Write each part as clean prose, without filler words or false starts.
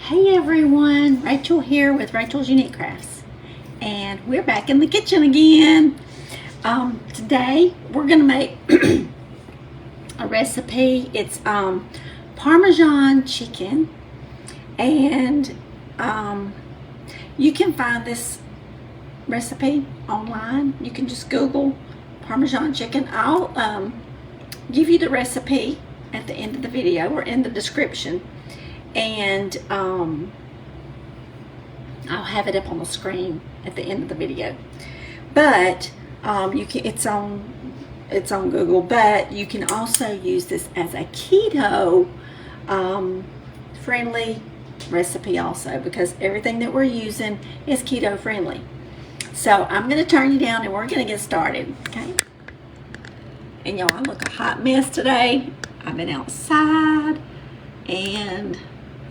Hey everyone, Rachel here with Rachel's Unique Crafts, and we're back in the kitchen again. Today we're gonna make a recipe. It's Parmesan chicken, and you can find this recipe online. You can just Google Parmesan chicken. I'll give you the recipe at the end of the video or in the description. And I'll have it up on the screen at the end of the video. But you can, it's on Google. But you can also use this as a keto friendly recipe also, because everything that we're using is keto friendly. So I'm going to turn you down and we're going to get started. Okay. And y'all, I look a hot mess today. I've been outside and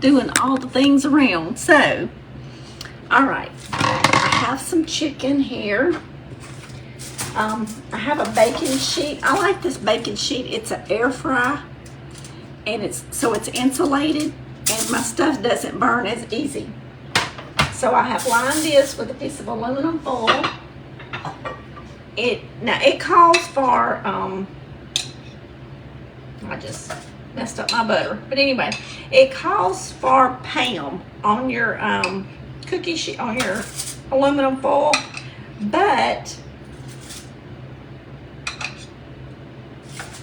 doing all the things around. So, all right, I have some chicken here. I have a baking sheet. I like this baking sheet. It's an air fry, and it's insulated, and my stuff doesn't burn as easy. So I have lined this with a piece of aluminum foil. It calls for I just messed up my butter, but anyway, it calls for Pam on your cookie sheet, on your aluminum foil, but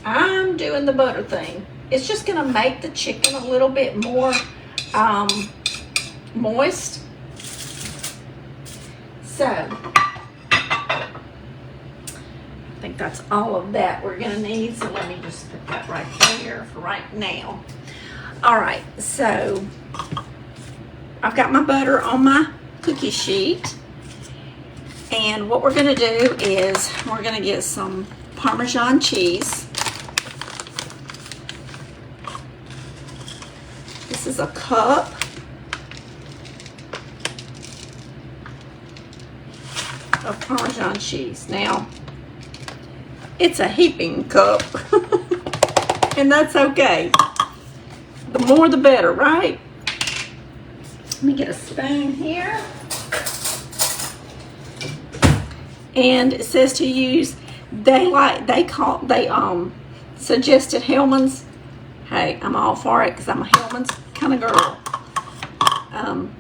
I'm doing the butter thing. It's just gonna make the chicken a little bit more moist. So I think that's all of that we're gonna need. So let me just put that right there for right now. All right, so I've got my butter on my cookie sheet. And what we're gonna do is we're gonna get some Parmesan cheese. This is a cup. Of Parmesan cheese. Now, it's a heaping cup, and that's okay. The more the better, right? Let me get a spoon here. And it says to use, they suggested Hellmann's. Hey, I'm all for it because I'm a Hellmann's kind of girl.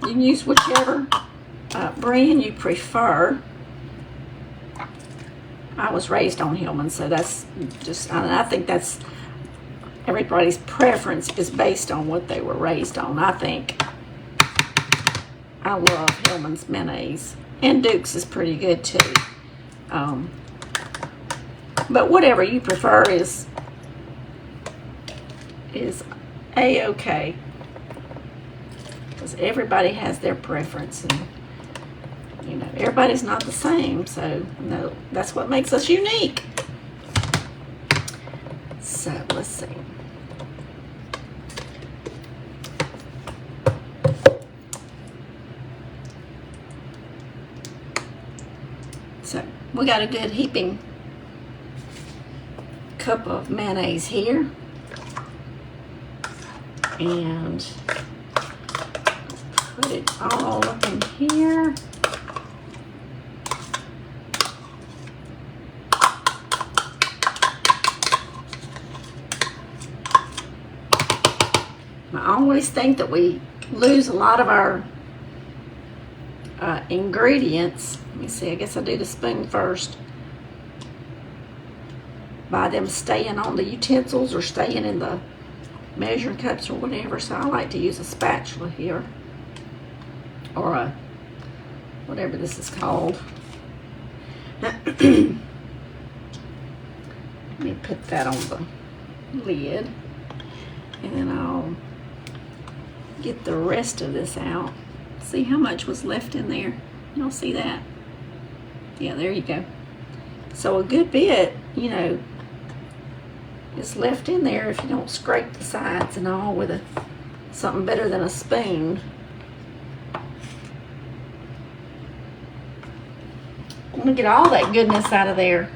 You can use whichever brand you prefer. I was raised on Hellmann's, so that's just, I think that's everybody's preference is based on what they were raised on. I think I love Hellmann's mayonnaise, and Duke's is pretty good too. But whatever you prefer is a-okay, because everybody has their preference, and you know, everybody's not the same, so no, that's what makes us unique. So let's see. So we got a good heaping cup of mayonnaise here, and put it all up in here. I always think that we lose a lot of our ingredients. Let me see, I guess I'll do the spoon first. By them staying on the utensils or staying in the measuring cups or whatever. So I like to use a spatula here. Or a, whatever this is called. Let me put that on the lid. And then I'll get the rest of this out. See how much was left in there? You don't see that? Yeah, there you go. So a good bit, you know, is left in there if you don't scrape the sides and all with something better than a spoon. I'm gonna get all that goodness out of there.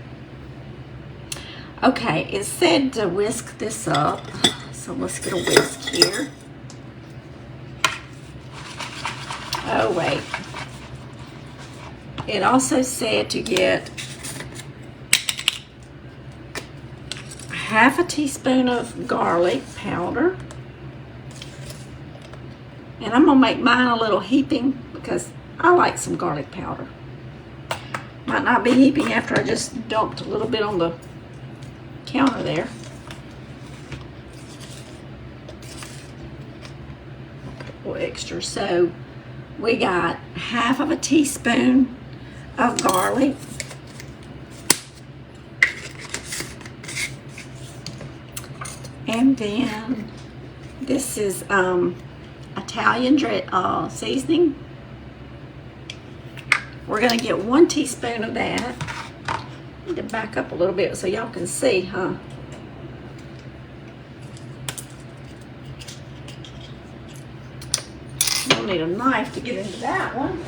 Okay, it said to whisk this up, so let's get a whisk here. Oh, wait. It also said to get half a teaspoon of garlic powder. And I'm going to make mine a little heaping because I like some garlic powder. Might not be heaping after I just dumped a little bit on the counter there. A little extra. So we got half of a teaspoon of garlic. And then this is Italian seasoning. We're going to get 1 teaspoon of that. I need to back up a little bit so y'all can see, huh? You'll need a knife to get into that one.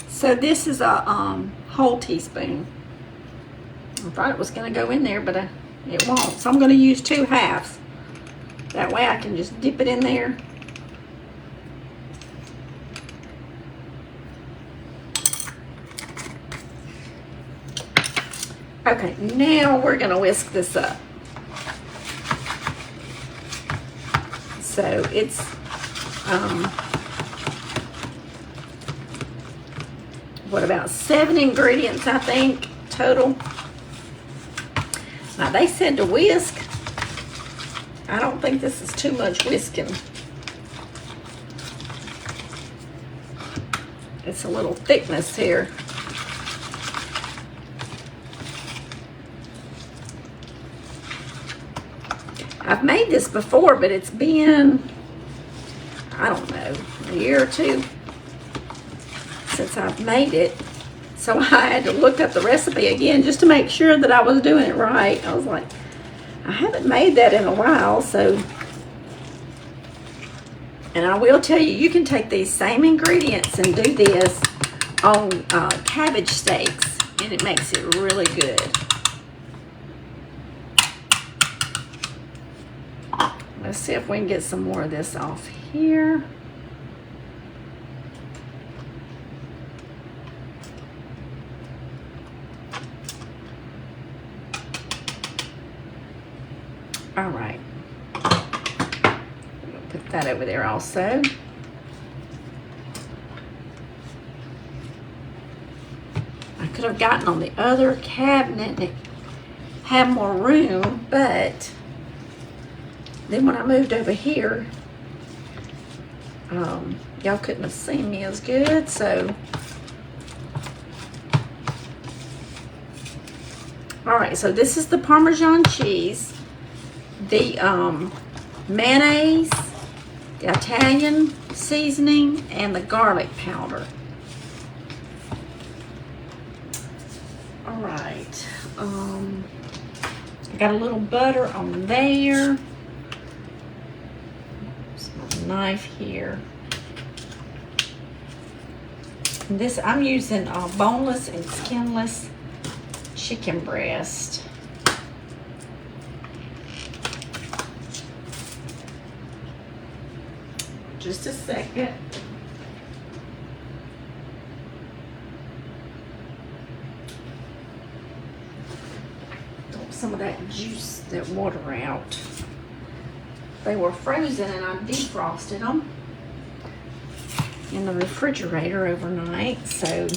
So this is a whole teaspoon. I thought it was going to go in there, but it won't. So I'm going to use 2 halves. That way I can just dip it in there. Okay, now we're going to whisk this up. So it's what, about 7 ingredients, I think, total. Now, they said to whisk. I don't think this is too much whisking. It's a little thickness here. I've made this before, but it's been, I don't know, a year or 2 since I've made it. So I had to look up the recipe again just to make sure that I was doing it right. I was like, I haven't made that in a while, so. And I will tell you, you can take these same ingredients and do this on cabbage steaks, and it makes it really good. Let's see if we can get some more of this off here. All right, we'll put that over there also. I could have gotten on the other cabinet and have more room, but then when I moved over here, y'all couldn't have seen me as good, so. All right, so this is the Parmesan cheese. The mayonnaise, the Italian seasoning, and the garlic powder. All right. I got a little butter on there. Some knife here. And this, I'm using boneless and skinless chicken breast. Just a second. Dump some of that juice, that water out. They were frozen and I defrosted them in the refrigerator overnight, so.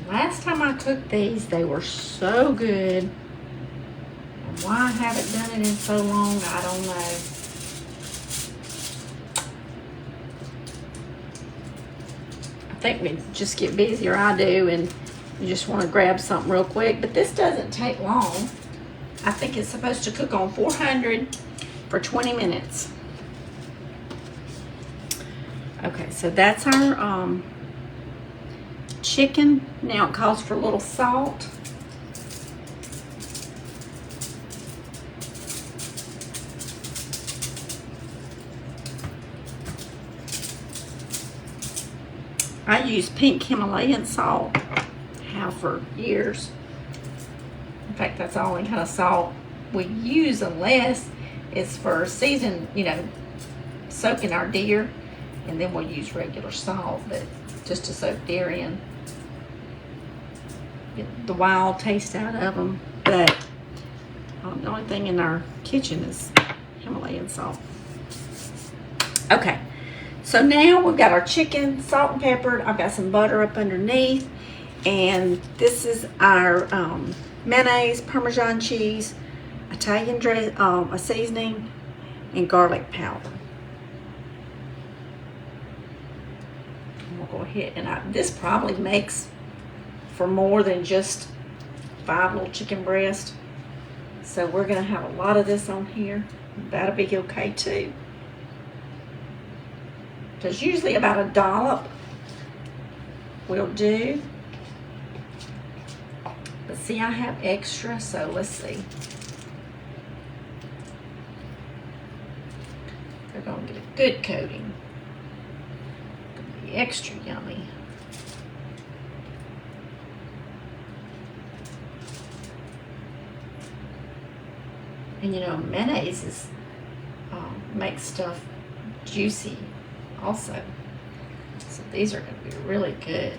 Last time I cooked these, they were so good. And why I haven't done it in so long, I don't know. think we just get busy, or I do, and you just want to grab something real quick. But this doesn't take long. I think it's supposed to cook on 400 for 20 minutes. Okay, so that's our chicken. Now it calls for a little salt. I use pink Himalayan salt, have for years. In fact, that's the only kind of salt we use, unless it's for season, soaking our deer, and then we'll use regular salt, but just to soak deer in. Get the wild taste out of them, but the only thing in our kitchen is Himalayan salt. Okay. So now we've got our chicken, salt and peppered. I've got some butter up underneath. And this is our mayonnaise, Parmesan cheese, Italian dress, a seasoning, and garlic powder. And we'll go ahead, and this probably makes for more than just 5 little chicken breasts. So we're gonna have a lot of this on here. That'll be okay too. Because usually about a dollop will do. But see, I have extra, so let's see. They're going to get a good coating. It'll be extra yummy. And mayonnaise is, makes stuff juicy also. So these are going to be really good.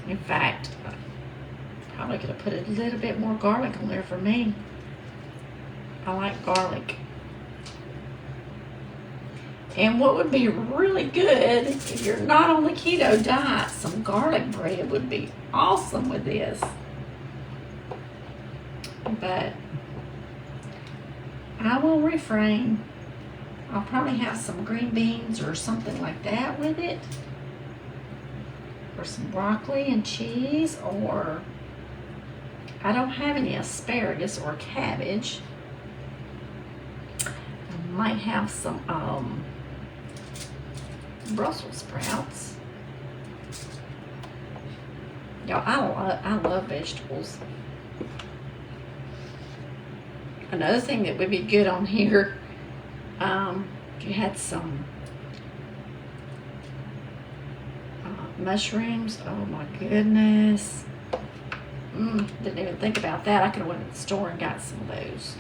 In fact, I'm probably going to put a little bit more garlic on there for me. I like garlic. And what would be really good, if you're not on the keto diet, some garlic bread would be awesome with this. But I will refrain. I'll probably have some green beans or something like that with it. Or some broccoli and cheese, or I don't have any asparagus or cabbage. I might have some Brussels sprouts. Y'all, I love vegetables. Another thing that would be good on here, if you had some mushrooms. Oh my goodness. Didn't even think about that. I could have went to the store and got some of those.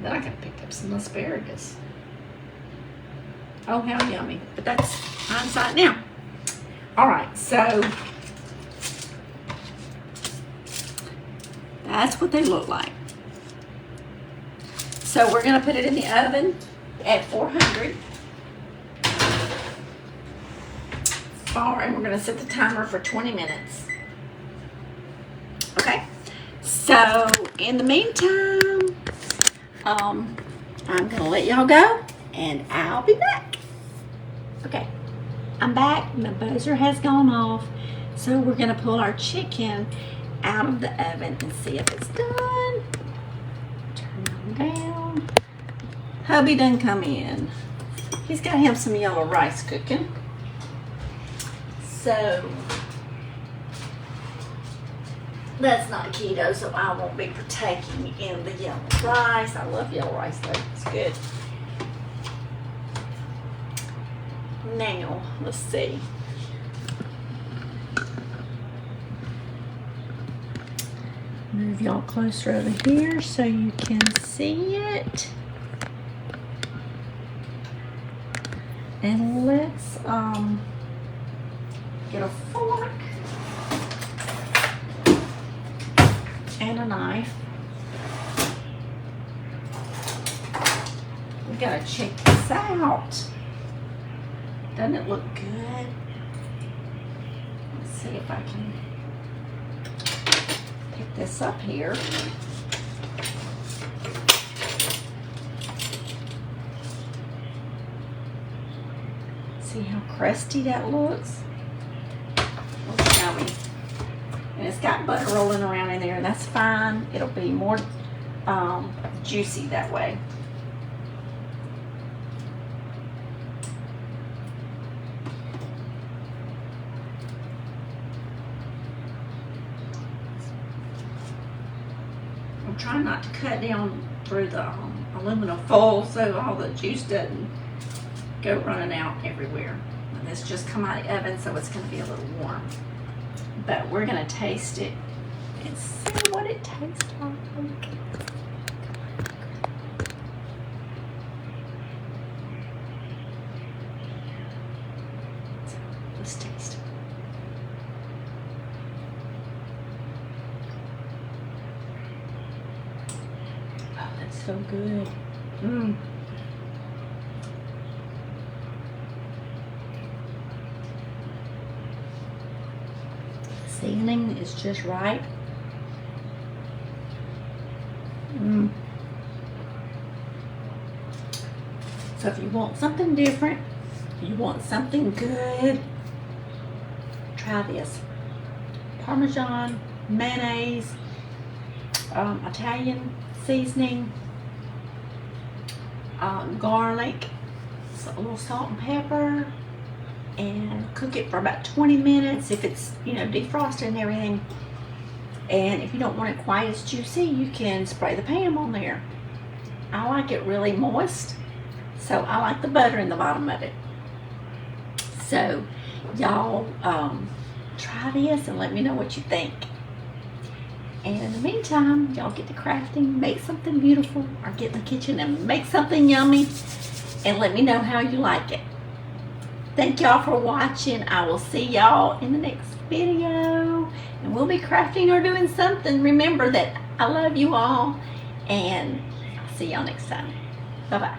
Then I could have picked up some asparagus. Oh, how yummy. But that's hindsight now. Alright, so that's what they look like. So we're going to put it in the oven at 400. And we're going to set the timer for 20 minutes. Okay, so in the meantime, I'm going to let y'all go, and I'll be back. Okay, I'm back. My buzzer has gone off, so we're going to pull our chicken out of the oven and see if it's done. Turn them down. Hubby done come in. He's got to have some yellow rice cooking. So that's not keto, so I won't be partaking in the yellow rice. I love yellow rice though, it's good. Now, let's see. Move y'all closer over here so you can see it. And let's get a fork. and a knife. We gotta check this out. Doesn't it look good? Let's see if I can pick this up here. See how crusty that looks? Looks yummy. And it's got butter rolling around in there, and that's fine. It'll be more juicy that way. I'm trying not to cut down through the aluminum foil so all the juice doesn't go running out everywhere. And this just come out of the oven, so it's going to be a little warm. But we're going to taste it and see what it tastes like. So let's taste it. Oh, that's so good. Mmm. Seasoning is just right. So if you want something different, if you want something good, try this. Parmesan, mayonnaise, Italian seasoning, garlic, a little salt and pepper, and cook it for about 20 minutes if it's, defrosted and everything. And if you don't want it quite as juicy, you can spray the pan on there. I like it really moist, so I like the butter in the bottom of it. So y'all try this and let me know what you think. And in the meantime, y'all get to crafting, make something beautiful, or get in the kitchen and make something yummy, and let me know how you like it. Thank y'all for watching. I will see y'all in the next video. And we'll be crafting or doing something. Remember that I love you all. And I'll see y'all next time. Bye-bye.